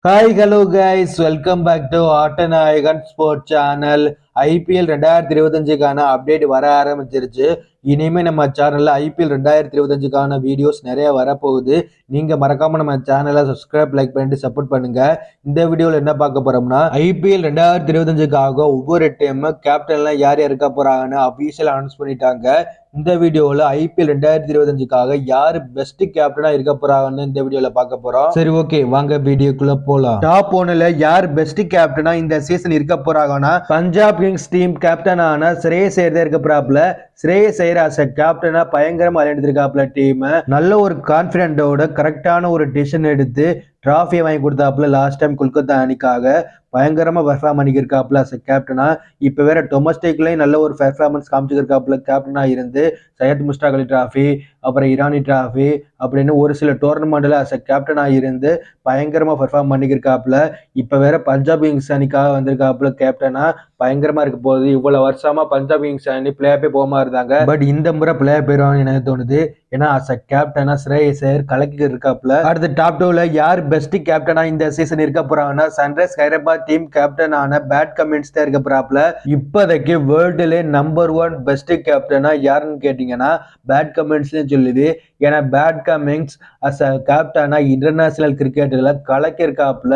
Hi hello guys, welcome back to Aattanayagan sport channel. IPL 2025க்கான update வர ஆரம்பிச்சிருச்சு. இனிமே நம்ம சேனல்ல ஐபிஎல் 2025க்கான வீடியோஸ் நிறைய வரப்போகுது. நீங்க மறக்காம நம்ம சேனலை சப்ஸ்கிரைப், லைக் பண்ணிட்டு சப்போர்ட் பண்ணுங்க. இந்த வீடியோல என்ன பார்க்க போறோம்னா, ஐபிஎல் 2025க்காக ஒவ்வொரு டீம் கேப்டன்லாம் யார் யார் இருக்க போறாங்கன்னு அபிஷியல் அனௌன்ஸ் பண்ணிட்டாங்க. இந்த வீடியோல ஐபிஎல் 2025க்காக யாரு பெஸ்ட் கேப்டனா இருக்க போறாங்கன்னு இந்த வீடியோல பார்க்க போறோம். சரி, ஓகே, வாங்க வீடியோக்குள்ள போலாம். டாப் 1ல யார் பெஸ்ட் கேப்டனா இந்த சீசன் இருக்க போறாங்கன்னா, பஞ்சாப் கிங்ஸ் டீம் கேப்டனான ஸ்ரேயஸ் ஐயர் இருக்க போறாப்ல. ஸ்ரேயஸ் ஐயர் அஸ் கேப்டனா பயங்கரமா விளையாண்டுருக்காப்ல. டீம் நல்ல ஒரு கான்பிடென்டோட கரெக்டான ஒரு டிசிஷன் எடுத்து டிராஃபியை வாங்கி கொடுத்தாப்புல. லாஸ்ட் டைம் கொல்கத்தா அணிக்காக பயங்கரமா பெர்ஃபார்ம் பண்ணிக்கிருக்காப்புல அஸ் கேப்டனா. இப்ப வேற டொமஸ்டிக்லயும் நல்ல ஒரு பெர்ஃபார்மன்ஸ் காமிச்சிருக்காப்புல கேப்டனா இருந்து. சையத் முஸ்டாக் அலி டிராஃபி, அப்புறம் இரானி டிராஃபி அப்படின்னு ஒரு சில டோர்னமெண்ட்ல அஸ் கேப்டனா இருந்து பயங்கரமா பெர்ஃபார்ம் பண்ணிக்கிருக்காப்புல. இப்ப வேற பஞ்சாப் கிங்ஸ் அணிக்காக வந்திருக்காப்புல கேப்டனா. பயங்கரமா இருக்க போகுது. இவ்வளவு வருஷமா பஞ்சாப் கிங்ஸ் அணி பிளே ஆஃபே போகாம இருந்தாங்க. பட் இந்த முறை பிளே ஆஃப் போயிருவாங்க எனக்கு தோணுது. ஏன்னா அஸ் கேப்டனா ஸ்ரேயஸ் ஐயர் கலக்கி இருக்காப்புல. அடுத்த டாப் 2ல யார் பெஸ்ட் கேப்டனா இந்த சீசன் இருக்க போறாங்கன்னா, சன்ரைஸ் ஹைதராபாத் டீம் கேப்டனான பேட் கமின்ஸ் தான் இருக்க போறாப்ல. இப்போதைக்கு வேர்ல்டுல நம்பர் 1 பெஸ்ட் கேப்டனா யாருன்னு கேட்டீங்கன்னா பேட் கமின்ஸ் சொல்லுது. ஏன்னா பேட் கமின்ஸ் அஸ் கேப்டனா இன்டர்நேஷனல் கிரிக்கெட்ல கலக்கி இருக்காப்புல.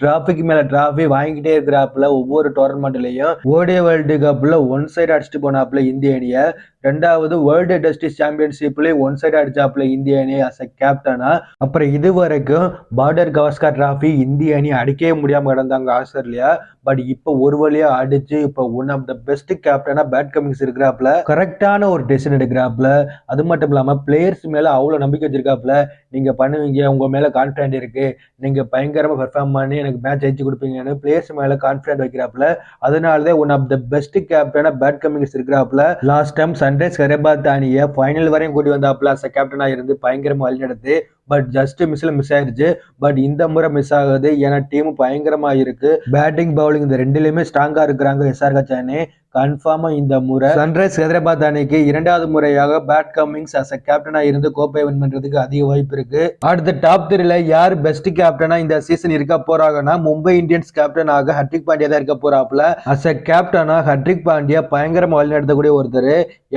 டிராஃபிக்கு மேல டிராஃபி வாங்கிட்டே இருக்கிறாப்புல. ஒவ்வொரு டோர்னமெண்ட்லயும் ஓடிஐ வேர்ல்டு கப்ல ஒன் சைடு அடிச்சுட்டு போனாப்புல இந்திய அணிய. ரெண்டாவது வேர்ல்டு டெஸ்ட் சாம்பியன்ஷிப்லயும் ஒன் சைடு அடிச்சாப்புல இந்திய அணி அஸ் கேப்டனா. அப்புறம் இது வரைக்கும் பார்டர் கவாஸ்கர் டிராஃபி இந்திய அணி அடிக்கவே முடியாம கிடந்தாங்க ஆஸ்திரேலியா. பட் இப்போ ஒரு வழியா அடிச்சு இப்போ ஒன் ஆஃப் த பெஸ்ட் கேப்டனா பேட் கமிங்ஸ் இருக்கிறாப்புல. கரெக்டான ஒரு டெசிஷன் எடுக்கிறாப்புல. அது மட்டும் இல்லாம பிளேயர்ஸ் மேல அவ்வளவு நம்பிக்கை வச்சிருக்காப்புல. நீங்க பண்ணுவீங்க, உங்க மேல கான்பிடன்ட் இருக்கு, நீங்க பயங்கரமா பெர்ஃபார்ம் பண்ணி எனக்கு மேட்ச் ஜெயிச்சு கொடுப்பீங்கன்னு பிளேயர்ஸ் மேல கான்பிடன்ட் வைக்கிறாப்புல. அதனாலதான் ஒன் ஆஃப் த பெஸ்ட் கேப்டனா பேட் கமிங்ஸ் இருக்கிறாப்புல. லாஸ்ட் டைம் சன்ரைஸ் ஹைதராபாத் அணியை ஃபைனல் வரையும் கூட்டி வந்தாப்புல அஸ் கேப்டனா இருந்து பயங்கரமா வழிநடத்து. பட் ஜஸ்ட் மிஸ் ஆயிருச்சு. பட் இந்த முறை மிஸ் ஆகுது. ஏன்னா டீம் பயங்கரமா இருக்கு. பேட்டிங் பவுலிங் இந்த ரெண்டுலயுமே ஸ்ட்ராங்கா இருக்கிறாங்க எஸ்ஆர்ஹெச் அணி. கன்ஃபார்மா இந்த முறை சன்ரைஸ் ஹைதராபாத் அணிக்கு இரண்டாவது முறையாக பேட் கமிங்ஸ் அஸ் கேப்டனா இருந்து கோப்பை வின் பண்றதுக்கு அதிக வாய்ப்பு இருக்கு. அடுத்த டாப் 3ல யார் பெஸ்ட் கேப்டனா இந்த சீசன் இருக்க போறாங்கன்னா, மும்பை இந்தியன்ஸ் கேப்டனாக ஹர்திக் பாண்டியா தான் இருக்க போறாப்ல. அஸ் கேப்டனா ஹர்திக் பாண்டியா பயங்கரமா வழிநடத்தக்கூடிய ஒருத்தர்.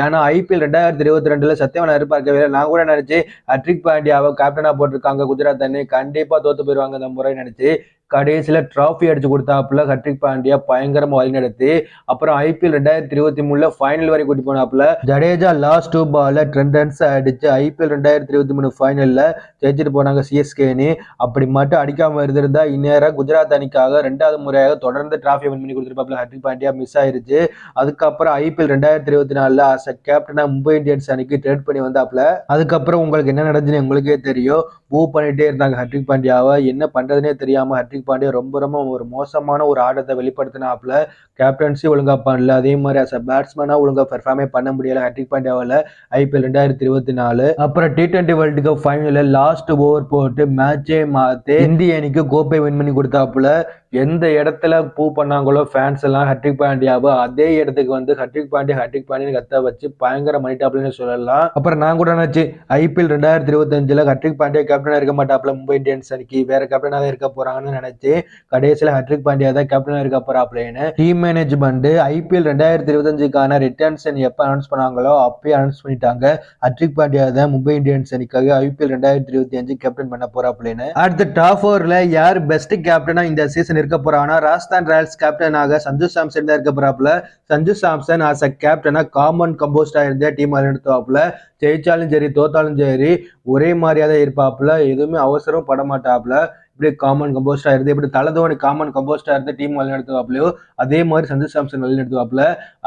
ஏன்னா ஐபிஎல் 2022ல சத்தியமா எதிர்பார்க்கவே இல்லை. நான் கூட நினைச்சு ஹர்திக் பாண்டியாவை கேப்டனா போட்டிருக்காங்க குஜராத் அணி, கண்டிப்பா தோத்து போயிருவாங்க இந்த முறை நினைச்சு. கடைசியில டிராஃபி அடிச்சு கொடுத்தாப்புல ஹர்திக் பாண்டியா பயங்கரமா வழிநடத்தி. அப்புறம் ஐபிஎல் 2023ல ஃபைனல் வரை கூட்டி போனாப்புல. ஜடேஜா லாஸ்ட் 2 பால்ல 10 ரன்ஸ் அடிச்சு ஐபிஎல் 2023 ஃபைனல்ல ஜெயிச்சுட்டு போனாங்க சிஎஸ்கே அணி. அப்படி மட்டும் அடிக்காம இருந்திருந்தா இந்நேரம் குஜராத் அணிக்காக 2வது முறையாக தொடர்ந்து டிராஃபி வின் பண்ணி கொடுத்துருப்பாப்புல. ஹர்திக் பாண்டியா மிஸ் ஆயிருச்சு. அதுக்கப்புறம் ஐபிஎல் 2024ல அஸ் கேப்டனா மும்பை இந்தியன்ஸ் அணிக்கு ட்ரேட் பண்ணி வந்தாப்புல. அதுக்கப்புறம் உங்களுக்கு என்ன நடந்துன்னு உங்களுக்கே தெரியும். மூவ் பண்ணிட்டே இருந்தாங்க ஹர்திக் பாண்டியாவை. என்ன பண்றதுனே தெரியாம ஹர்திக் பாண்டியா ரொம்ப ரொம்ப ஒரு மோசமான ஒரு ஆட்டத்தை வெளிப்படுத்தினாப்புல. கேப்டன்சி ஒழுங்கா பண்ணல. அதே மாதிரி அஸ் பேட்ஸ்மேனா ஒழுங்கா பெர்ஃபார்மே பண்ண முடியல ஹர்திக் பாண்டியாவால ஐபிஎல் 2024. அப்புறம் T20 வேர்ல்டு கப் ஃபைனல்ல லாஸ்ட் ஓவர் போட்டு மேட்சே மாத்தி இந்திய அணிக்கு கோப்பை வின் பண்ணி கொடுத்தாப்புல. எந்த இடத்துல பூ பண்ணாங்களோ ஃபேன்ஸ் எல்லாம் ஹர்திக் பாண்டியாவை, அதே இடத்துக்கு வந்து ஹர்திக் பாண்டியா கத்த வச்சு பயங்கர பண்ணிட்டாப்லன்னு சொல்லலாம். அப்புறம் நான் கூட நினைச்சு ஐபிஎல் 2025ல ஹர்திக் பாண்டியா கேப்டனா இருக்க மாட்டாப்ல மும்பை இந்தியன்ஸ் அணிக்கு, வேற கேப்டனா தான் இருக்க போறாங்கன்னு நினைச்சு கடைசியில ஹர்திக் பாண்டியா தான் கேப்டனா இருக்க போறாப்லன்னு டீம் மேனேஜ்மெண்ட் ஐபிஎல் 2025க்கான ரிட்டர்ன்ஸ் எப்ப அனௌன்ஸ் பண்ணாங்களோ அப்பயே அனௌன்ஸ் பண்ணிட்டாங்க. ஹர்திக் பாண்டியா தான் மும்பை இந்தியன்ஸ் அணிக்காக ஐபிஎல் 2025 கேப்டன் பண்ண போறாப்லன்னு. அடுத்த டாப் 4ல யார் பெஸ்ட் கேப்டனா இந்த சீசன் இருக்க போறாங்கன்னா, ராஜஸ்தான் ராயல்ஸ் கேப்டனாக சஞ்சு சாம்சன் தான் இருக்க போறாப்ல. சஞ்சு சாம்சன் ஆஸ் அ கேப்டனா காமன் கம்போஸ்டா இருந்தே டீம் நடத்துவாப்புல. ஜெயிச்சாலும் சரி தோத்தாலும் சரி ஒரே மாதிரியா தான் இருப்பாப்புல. எதுவுமே அவசரம் பட மாட்டாப்புல. இப்படி காமன் கம்போஸ்டா இருந்து எப்படி தலதோனி காமன் கம்போஸ்டா இருந்து டீம் வழிநடத்துவாப்லையோ அதே மாதிரி சஞ்சு சாம்சன் வழிநடத்துவாப்புல.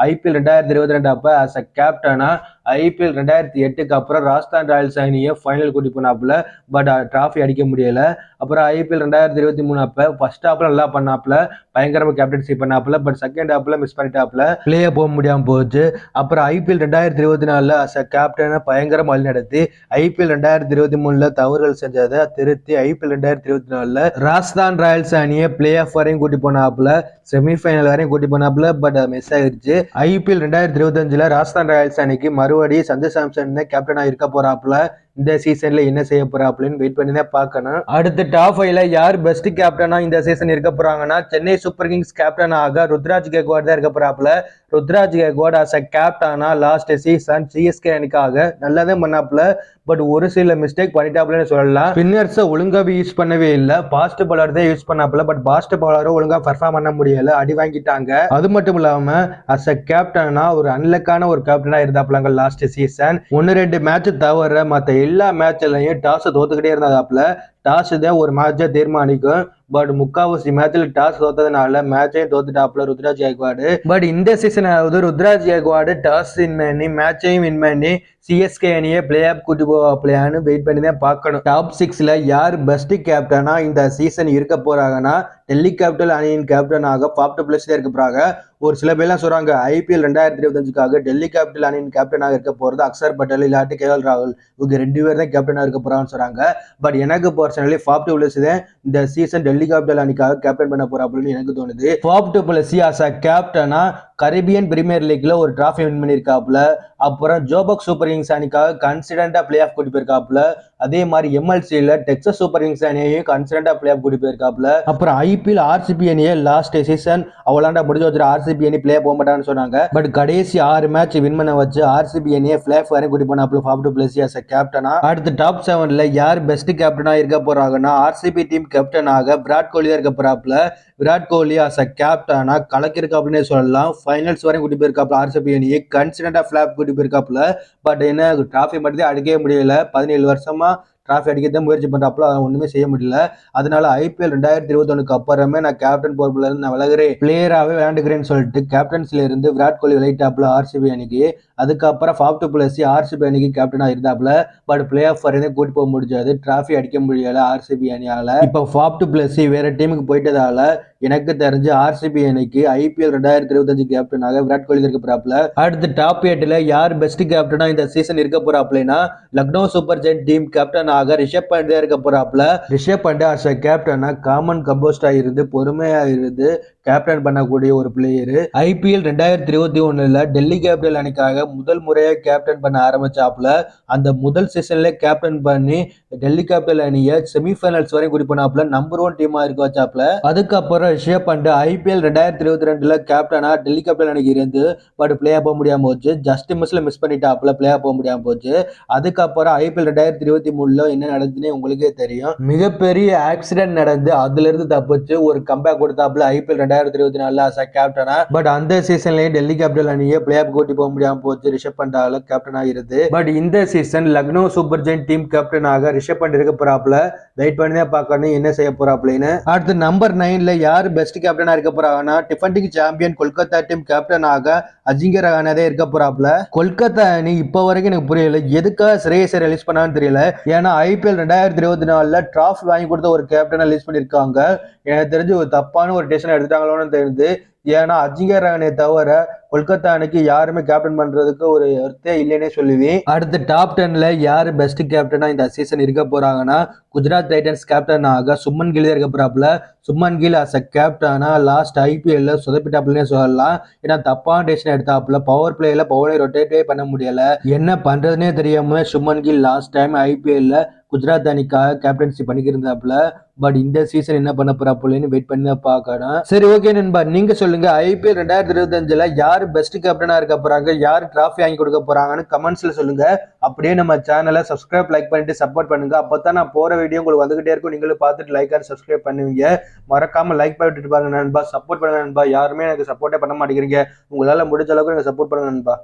ஐபிஎல் 2022 அப்ப அஸ் அ கேப்டனா ஐபிஎல் 2008க்கு அப்புறம் ராஜஸ்தான் ராயல்ஸ் அணியை ஃபைனல் கூட்டி போனாப்புல. பட் டிராஃபி அடிக்க முடியல. அப்புறம் ஐபிஎல் 2023 அப்ப ஃபர்ஸ்ட் ஹாப்ல நல்லா பண்ணாப்புல, பயங்கரமா கேப்டன்சி பண்ணாப்புல. பட் செகண்ட் ஹாப்ல மிஸ் பண்ணிட்டாப்புல, பிளே போக முடியாம போச்சு. அப்புறம் ஐபிஎல் 2024ல அஸ் அ கேப்டனா பயங்கரமா வழிநடத்தி ஐபிஎல் 2023ல தவறுகள் செஞ்சதை திருத்தி ஐபிஎல் 2024ல ராஜஸ்தான் ராயல்ஸ் அணியை பிளே ஆஃப் வரையும் கூட்டி போனாப்புல. செமிஃபைனல் வரையும் கூட்டி போனாப்புல. பட் மிஸ் ஆயிருச்சு. ஐபிஎல் 2025ல ராஜஸ்தான் ராயல்ஸ் அணிக்கு மறுபடியும் சஞ்சு சாம்சன் கேப்டனா இருக்க போறாப்புல. இந்த சீசன்ல என்ன செய்ய போறாப்லன்னு வெயிட் பண்ணி தான் பார்க்கணும். அடுத்து டாப் 5ல யார் பெஸ்ட் கேப்டனா இந்த சீசன் இருக்க போறாங்கன்னா சென்னை சூப்பர் கிங்ஸ் கேப்டனாக ருத்ராஜ் கெக்வாட் தான் இருக்க போறாப்ல. ருத்ராஜ் கெக்வாட் அஸ் அ கேப்டனா லாஸ்ட் சீசன் சிஎஸ்கே அணிக்காக நல்லதே பண்ணாப்ல. பட் ஒரு சில மிஸ்டேக் பண்ணிட்டாப்லன்னு சொல்லலாம். ஸ்பின்னர்ஸை ஒழுங்காவே யூஸ் பண்ணவே இல்லை, ஃபாஸ்ட் பாலர் தான் யூஸ் பண்ணாப்ல. பட் ஃபாஸ்ட் பாலரும் ஒழுங்கா பர்ஃபார்ம் பண்ண முடியல, அடி வாங்கிட்டாங்க. அது மட்டும் இல்லாம அஸ் அ கேப்டனா ஒரு அன்லக்கான ஒரு கேப்டனா இருந்தாப்லாங்க லாஸ்ட் சீசன். 1-2 மேட்ச் தவிர மற்ற எல்லா மேட்ச்லயும் டாஸ் தோத்துக்கிட்டே இருந்தாப்ல. டாஸ் தான் ஒரு மேட்சை தீர்மானிக்கும். பட் முக்காவாசி மேட்ச்ல டாஸ் தோத்ததுனால மேட்சையும் தோத்துட்டாப்ல ருத்ராஜ் கெக்வாட். பட் இந்த சீசன் ஆகுது ருத்ராஜ் கெக்வாட் டாஸ் வின் பண்ணி மேட்சையும் வின் பண்ணி சிஎஸ்கே அணியை பிளே ஆஃப் கூட்டி போவாப்லையான்னு வெயிட் பண்ணி தான் பார்க்கணும். டாப் 6ல யார் பெஸ்ட் கேப்டனா இந்த சீசன் இருக்க போறாங்கன்னா டெல்லி கேபிட்டல் அணியின் கேப்டனாக ஃபாப் டு பிளஸ் இருக்க போறாங்க. ஒரு சில பேர்லாம் சொல்றாங்க ஐபிஎல் 2025க்காக டெல்லி கேபிட்டல் அணியின் கேப்டனாக இருக்க போறது அக்சர் பட்டேல் இல்லாட்டி கேஎல் ராகுல், இவங்க 2 பேர் தான் கேப்டனா இருக்க போறாங்கன்னு சொல்றாங்க. பட் எனக்கு பர்சனலி ஃபாப் டு பிளஸ் தான் இந்த சீசன் டெல்லி கேபிட்டல் அணிக்காக கேப்டன் பண்ண போறாப்லன்னு எனக்கு தோணுது. Faf du Plessis as a கேப்டனா கரீபியன் பிரீமியர் லீக்ல ஒரு டிராஃபி வின் பண்ணியிருக்காப்ல. அப்புறம் ஜோபக் சூப்பர் கிங்ஸ் அணிக்காக கன்சிடென்டா பிளே ஆஃப் கூட்டி போயிருக்காப்ல. அதே மாதிரி எம்எல்சியில டெக்சாஸ் சூப்பர் கிங்ஸ் அணியையும் கன்சிடென்டா பிளே ஆஃப் கூட்டி போயிருக்காப்ல. அப்புறம் ஐபிஎல் ஆர்சிபி அணியை லாஸ்ட் சீசன் அவளாண்டா முடிஞ்ச வச்சு ஆர்சிபி அணி பிளே போக மாட்டான்னு சொன்னாங்க. பட் கடைசி 6 மேட்ச் வின் பண்ண வச்சு ஆர்சிபி அணியை பிளே ஆஃப் வரை கூட்டி போனாப்ல Faf du Plessis as a கேப்டனா. அடுத்து டாப் 7ல யார் பெஸ்ட் கேப்டனா இருக்க போறாங்கன்னா ஆர்சிபி டீம் கேப்டனாக விராட் கோலி இருக்க போறாப்ல. விராட் கோலி அஸ் அ கேப்டனா கலக்கிருக்காப்லன்னு சொல்லலாம். ஃபைனல்ஸ் வரை கூட்டி போயிருக்காப்ல ஆர்சிபி அணியை கன்சிடென்டா பிளாப் கூட்டி போயிருக்காப்ல. பட் என்ன டிராஃபி மட்டும் அடிக்கவே முடியல. 17 வருஷமா டிராஃபி அடிக்கதான் முயற்சி பண்றாப்ல, ஒண்ணுமே செய்ய முடியல. அதனால ஐபிஎல் 2021க்கு அப்புறமே நான் கேப்டன் பொறுப்புல இருந்து நான் விலகிறேன், பிளேயராகவே விளையாண்டுக்கிறேன்னு சொல்லிட்டு கேப்டன்ஸ்ல இருந்து விராட் கோலி விளையாட்டாப்ல ஆர்சிபி அணிக்கு. அதுக்கப்புறம் ஃபாப் டு பிளஸ் ஆர்சிபி அணிக்கு கேப்டனா இருந்தாப்ல. பட் பிளே ஆஃப் வரையும் கூட்டி போக முடியாது, டிராஃபி அடிக்க முடியல ஆர்சிபி அணியால. இப்போ ஃபாப் டு பிளஸ் வேற டீமுக்கு போயிட்டதால எனக்கு தெரிஞ்சு ஆர்சிபி அணிக்கு ஐபிஎல் 2025 கேப்டனாக விராட் கோலி இருக்க போறாப்ல. அடுத்து டாப் 8ல யார் பெஸ்ட் கேப்டனா இந்த சீசன் இருக்க போறாப்லனா லக்னோ சூப்பர் ஜெயின்ட் டீம் கேப்டனாக ரிஷப் பண்ட் இருக்க போறாப்ல. ரிஷப் பண்ட் அஸ் அ கேப்டனா காமன் கம்போஸ்டா இருந்து பொறுமையா இருந்து கேப்டன் பண்ணக்கூடிய ஒரு பிளேயர். ஐபிஎல் 2021ல டெல்லி கேபிட்டல் அணிக்காக முதல் முறையாக கேப்டன் பண்ண ஆரம்பிச்சாப்ல. அந்த முதல் சீசன்ல கேப்டன் பண்ணி டெல்லி கேபிட்டல் அணியை செமிஃபைனல்ஸ் வரை கூட்டி போனாப்ல, நம்பர் 1 டீமா இருக்க வச்சாப்ல. அதுக்கப்புறம் ரிஷப் பண்ட் ஐபிஎல் 2022ல கேப்டனா டெல்லி கேபிட்டல் அணிக்கு இருந்து பட் பிளே போக முடியாம போச்சு. ஜஸ்ட் மிஸ்ல மிஸ் பண்ணிட்டாப்ல, பிளே போக முடியாம போச்சு. அதுக்கப்புறம் ஐபிஎல் 2023ல என்ன நடந்துச்சுன்னு உங்களுக்கே தெரியும். மிகப்பெரிய ஆக்சிடென்ட் நடந்து அதுல இருந்து தப்பிச்சு ஒரு கம்பேக் கொடுத்தாப்ல ஐபிஎல் 2024 அஸ் அ கேப்டனா. பட் அந்த சீசன்லயும் டெல்லி கேபிட்டல் அணியை பிளே ஆஃப் கூட்டி போக முடியாம போச்சு ரிஷப் பண்டால கேப்டனா இருந்து. பட் இந்த season Lucknow super giant team கேப்டனாக ரிஷப் பண்ட் இருக்க போறாப்ல. வெயிட் பண்ணி தான் பார்க்கணும் என்ன செய்ய போறாப்லன்னு. அடுத்து நம்பர் 9ல யார் பெஸ்ட் கேப்டனா இருக்க போறாங்கன்னா டிஃபெண்டிங் சாம்பியன் கொல்கத்தா டீம் கேப்டனாக அஜிங்கர் ரஹானே இருக்க போறாப்ல. கொல்கத்தா அணி இப்போ வரைக்கும் எனக்கு புரியல எதுக்காக ஸ்ரேயஸை ரிலீஸ் பண்ணான்னு தெரியல. ஏன்னா ஐபிஎல் 2024ல டிராஃபி வாங்கி கொடுத்த ஒரு கேப்டனை ரிலீஸ் பண்ணிருக்காங்க. எனக்கு தெரிஞ்சு ஒரு தப்பான ஒரு டெசிஷன் எடுத்துட்டாங்களோன்னு தெரியுது. ஏன்னா அஜிங்கர் ரஹானே தவிர கொல்கத்தா அணிக்கு யாருமே கேப்டன் பண்றதுக்கு ஒரு அர்த்தம் இல்லைன்னே சொல்லுவேன். அடுத்து டாப் 10ல யார் பெஸ்ட் கேப்டனா இந்த சீசன் இருக்க போறாங்கன்னா குஜராத் டைட்டன்ஸ் கேப்டனாக சுமன் கில் இருக்க போறாப்ல. சுமன் கில் அஸ் அ கேப்டனா லாஸ்ட் ஐபிஎல்ல சொதப்பிட்டாப்லன்னே சொல்லலாம். ஏன்னா தப்பான டெசிஷன் எடுத்தாப்ல, பவர் பிளேல பவுலை ரொட்டேட்டே பண்ண முடியல. என்ன பண்றதுன்னே தெரியாம சுமன் கில் லாஸ்ட் டைம் ஐபிஎல்ல குஜராத் அணிக்காக கேப்டன்சி பண்ணிக்கிருந்தாப்ல. பட் இந்த சீசன் என்ன பண்ண போறாப்புலன்னு வெயிட் பண்ணி தான் பார்க்கணும். சரி ஓகே நண்பா, நீங்க சொல்லுங்க ஐபிஎல் 2025ல யார் பெஸ்ட் கேப்டனா இருக்க போறாங்க, யார் டிராஃபி வாங்கி கொடுக்க போறாங்கன்னு கமெண்ட்ஸ்ல சொல்லுங்க. அப்படியே நம்ம சேனலை சப்ஸ்கிரைப் லைக் பண்ணிட்டு சப்போர்ட் பண்ணுங்க. அப்பதான் நான் போற வீடியோ உங்களுக்கு வந்துகிட்டே இருக்கும், நீங்களும் பார்த்துட்டு லைக் அண்ட் சப்ஸ்கிரைப் பண்ணுவீங்க. மறக்காம லைக் பண்ணிட்டு பாருங்க நண்பா, சப்போர்ட் பண்ணுங்க நண்பா. யாருமே எனக்கு சப்போர்ட்டே பண்ண மாட்டேங்கிறீங்க, உங்களால முடிஞ்ச அளவுக்கு எனக்கு சப்போர்ட் பண்ணுங்க நண்பா.